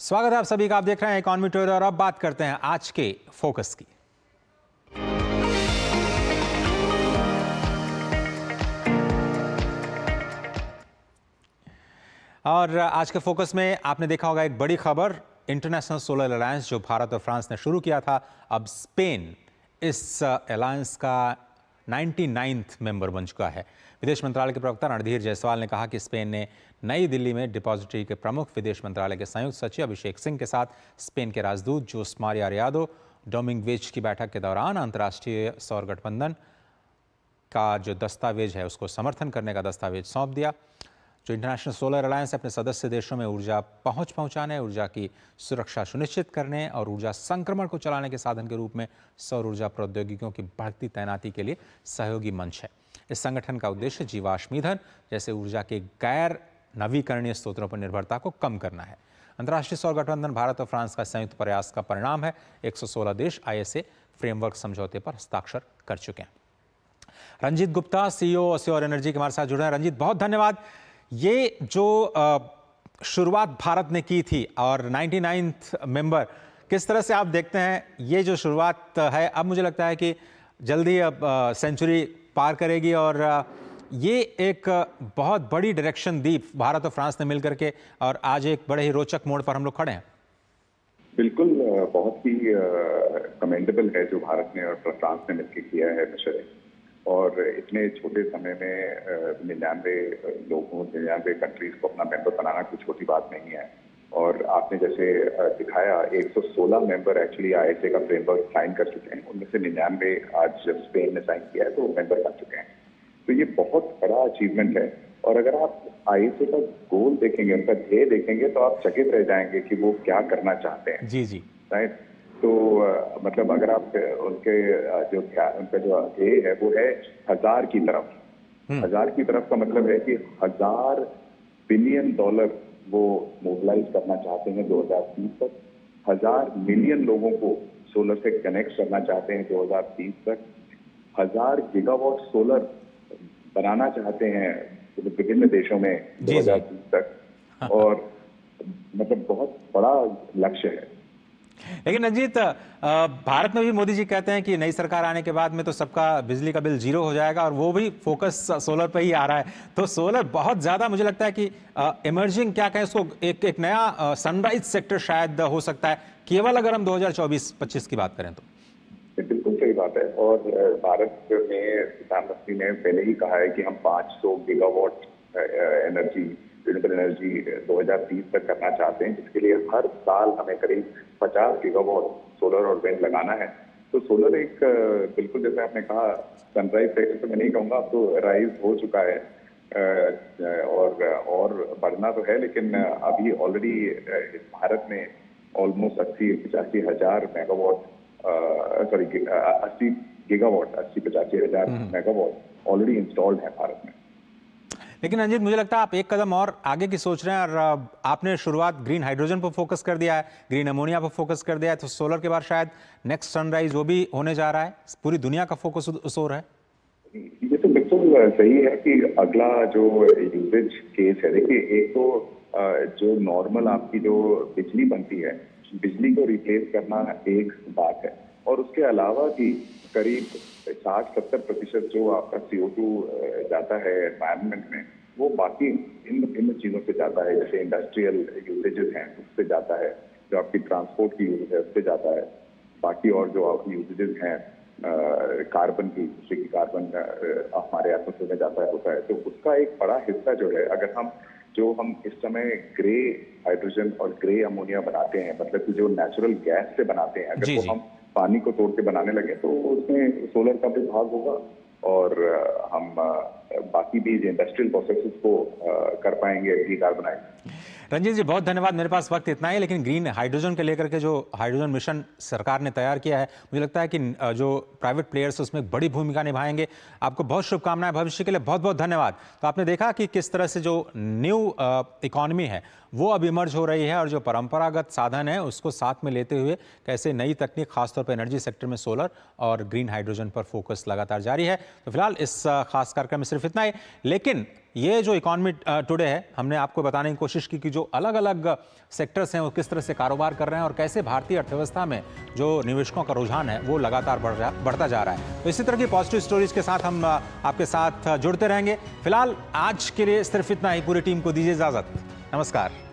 स्वागत है आप सभी का। आप देख रहे हैं इकोनॉमी टुडे और अब बात करते हैं आज के फोकस की। और आज के फोकस में आपने देखा होगा एक बड़ी खबर, इंटरनेशनल सोलर अलायंस जो भारत और फ्रांस ने शुरू किया था, अब स्पेन इस अलायंस का 99th मेंबर बन चुका है। विदेश मंत्रालय के प्रवक्ता रणधीर जायसवाल ने कहा कि स्पेन ने नई दिल्ली में डिपॉजिटरी के प्रमुख विदेश मंत्रालय के संयुक्त सचिव अभिषेक सिंह के साथ स्पेन के राजदूत जोस मारिया रियादो डोमिंगवेज की बैठक के दौरान अंतर्राष्ट्रीय सौर गठबंधन का जो दस्तावेज है उसको समर्थन करने का दस्तावेज सौंप दिया। जो इंटरनेशनल सोलर अलायंस अपने सदस्य देशों में ऊर्जा पहुंचाने, ऊर्जा की सुरक्षा सुनिश्चित करने और ऊर्जा संक्रमण को चलाने के साधन के रूप में सौर ऊर्जा प्रौद्योगिकियों की बढ़ती तैनाती के लिए सहयोगी मंच है। इस संगठन का उद्देश्य जीवाश्म ईंधन जैसे ऊर्जा के गैर नवीकरणीय स्रोतों पर निर्भरता को कम करना है। अंतर्राष्ट्रीय सौर गठबंधन भारत और फ्रांस का संयुक्त प्रयास का परिणाम है। 116 देश ISA फ्रेमवर्क समझौते पर हस्ताक्षर कर चुके हैं। Ranjeet Gupta, CEO Sure Energy के हमारे साथ जुड़े हैं। रंजीत, बहुत धन्यवाद। ये जो शुरुआत भारत ने की थी और 99th मेंबर, किस तरह से आप देखते हैं ये जो शुरुआत है, अब मुझे लगता है कि जल्दी अब सेंचुरी पार करेगी और ये एक बहुत बड़ी डायरेक्शन दी भारत और फ्रांस ने मिलकर के, और आज एक बड़े ही रोचक मोड़ पर हम लोग खड़े हैं। बिल्कुल, बहुत ही कमेंडेबल है जो भारत ने और फ्रांस ने मिलकर किया है मिशन, और इतने छोटे समय में 99 कंट्रीज को अपना मेंबर बनाना कोई छोटी बात नहीं है। और आपने जैसे दिखाया 116 मेंबर एक्चुअली ISA का फ्रेमवर्क साइन कर चुके हैं, उनमें से 99 आज जब स्पेन ने साइन किया है तो मेंबर बन चुके हैं। तो ये बहुत बड़ा अचीवमेंट है। और अगर आप ISA का गोल देखेंगे, उनका ध्येय देखेंगे, तो आप चकित रह जाएंगे कि वो क्या करना चाहते हैं। जी जी, राइट। तो मतलब अगर आप उनका जो ध्येय है वो है 1000 की तरफ। 1000 की तरफ का मतलब है कि 1000 बिलियन डॉलर वो मोबिलाइज करना चाहते हैं 2030 तक। 1000 मिलियन लोगों को सोलर से कनेक्ट करना चाहते हैं 2030 तक। 1000 गीगावाट सोलर बनाना चाहते हैं विभिन्न देशों में 2030 तक। और मतलब बहुत बड़ा लक्ष्य है। लेकिन रंजीत, भारत में भी मोदी जी कहते हैं कि नई सरकार आने के बाद में तो सबका बिजली का बिल 0 हो जाएगा, और वो भी फोकस सोलर पे ही आ रहा है। तो सोलर बहुत ज्यादा मुझे लगता है कि इमर्जिंग, क्या कहें उसको, एक नया सनराइज सेक्टर शायद हो सकता है, केवल अगर हम 2024-25 की बात करें तो। बिल्कुल सही बात है। और भारत में प्रधानमंत्री ने पहले ही कहा है कि हम 500 गीगावाट रिन्यूएबल एनर्जी 2030 तक करना चाहते हैं, जिसके लिए हर साल हमें करीब 50 गीगावाट सोलर और विंड लगाना है। तो सोलर एक बिल्कुल जैसे आपने कहा सनराइज सेक्टर, तो मैं नहीं कहूँगा, अब तो राइज हो चुका है और बढ़ना तो है, लेकिन अभी ऑलरेडी भारत में ऑलमोस्ट 80-85 हजार मेगावाट 80 गीगावाट 80-85 हजार मेगावाट ऑलरेडी इंस्टॉल्ड है भारत में। लेकिन रंजीत, मुझे लगता है आप एक कदम और आगे की सोच रहे हैं, और आपने शुरुआत ग्रीन हाइड्रोजन पर फोकस कर दिया है, ग्रीन अमोनिया पर फोकस कर दिया है, तो सोलर के बाद शायद नेक्स्ट सनराइज वो भी होने जा रहा है। पूरी दुनिया का फोकस उस ओर है। ये तो बिल्कुल सही है कि अगला जो यूसेज केस है, देखिए एक तो जो नॉर्मल आपकी जो बिजली बनती है, बिजली को रिप्लेस करना एक बात है, और उसके अलावा भी करीब 60-70% जो आपका CO2 जाता है एनवायरनमेंट में, वो बाकी इन चीजों से जाता है। जैसे इंडस्ट्रियल यूसेजेस हैं उससे जाता है, जो आपकी ट्रांसपोर्ट की यूज है उससे जाता है, बाकी और जो आपकी यूसेजेस हैं कार्बन की, जैसे कि कार्बन हमारे एटमॉस्फेयर में जाता है होता है, तो उसका एक बड़ा हिस्सा जो है, अगर हम इस समय ग्रे हाइड्रोजन और ग्रे अमोनिया बनाते हैं, मतलब कि जो नेचुरल गैस से बनाते हैं, अगर वो हम पानी को तोड़ के बनाने लगे तो उसमें सोलर का भी भाग होगा, और हम बाकी भी इंडस्ट्रियल प्रोसेसेस को कर पाएंगे डिकार्बनाइज। रंजीत जी, बहुत धन्यवाद। मेरे पास वक्त इतना ही, लेकिन ग्रीन हाइड्रोजन के लेकर के जो हाइड्रोजन मिशन सरकार ने तैयार किया है, मुझे लगता है कि जो प्राइवेट प्लेयर्स उसमें बड़ी भूमिका निभाएंगे। आपको बहुत शुभकामनाएं भविष्य के लिए। बहुत बहुत धन्यवाद। तो आपने देखा कि किस तरह से जो न्यू इकोनॉमी है वो अब इमर्ज हो रही है और जो परंपरागत साधन है उसको साथ में लेते हुए कैसे नई तकनीक खासतौर पर एनर्जी सेक्टर में सोलर और ग्रीन हाइड्रोजन पर फोकस लगातार जारी है। तो फिलहाल इस खास कार्यक्रम में सिर्फ इतना ही, लेकिन ये जो इकॉनमी टुडे है, हमने आपको बताने की कोशिश की कि जो अलग अलग सेक्टर्स हैं वो किस तरह से कारोबार कर रहे हैं और कैसे भारतीय अर्थव्यवस्था में जो निवेशकों का रुझान है वो लगातार बढ़ता जा रहा है। तो इसी तरह की पॉजिटिव स्टोरीज के साथ हम आपके साथ जुड़ते रहेंगे। फिलहाल आज के लिए सिर्फ इतना ही। पूरी टीम को दीजिए इजाजत। नमस्कार।